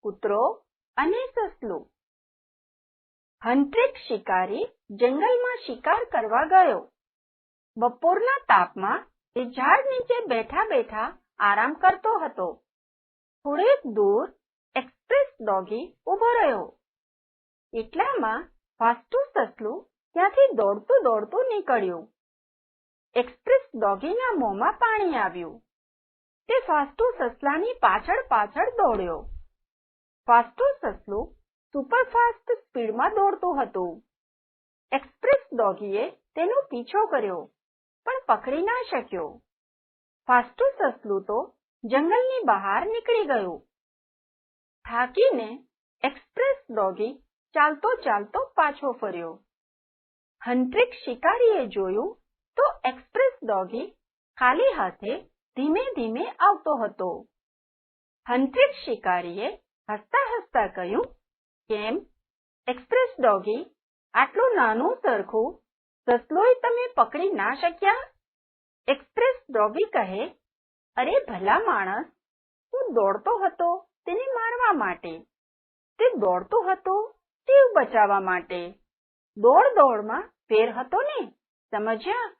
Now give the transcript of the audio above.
કૂતરો અને સસલું. હન્ટ્રિક શિકારી જંગલમાં શિકાર કરવા ગયો. બપોરના તાપમાં તે ઝાડ નીચે બેઠા બેઠા આરામ કરતો હતો. થોડેક દૂર એક્સપ્રેસ ડોગી ઊભો રહ્યો. એટલામાં ફાસ્ટુ સસલું ત્યાંથી દોડતું દોડતું નીકળ્યું. એક્સપ્રેસ ડોગીના મોંમાં પાણી આવ્યું. તે ફાસ્ટુ સસલાની પાછળ પાછળ દોડ્યો. ફાસ્ટુ સસલું સુપરફાસ્ટ સ્પીડમાં દોડતું હતું. એક્સપ્રેસ ડોગીએ તેનો પીછો કર્યો પણ પકડી ના શક્યો. ફાસ્ટુ સસલું તો જંગલની બહાર નીકળી ગયું. થાકીને એક્સપ્રેસ ડોગી ચાલતો ચાલતો પાછો ફર્યો. હન્ટ્રિક શિકારીએ જોયું તો એક્સપ્રેસ ડોગી ખાલી હાથે ધીમે ધીમે આવતો હતો. હન્ટ્રિક શિકારીએ હસતા હસતા કહ્યું, કેમ એક્સપ્રેસ ડોગી, આટલું નાનું સરખું સસલોય તમે પકડી ના શક્યા? એક્સપ્રેસ ડોગી કહે, અરે ભલા માણસ, હું દોડતો હતો તેને મારવા માટે. તે દોડતો હતો જીવ બચાવવા માટે. દોડ દોડમાં ફેર હતો ને, સમજ્યા?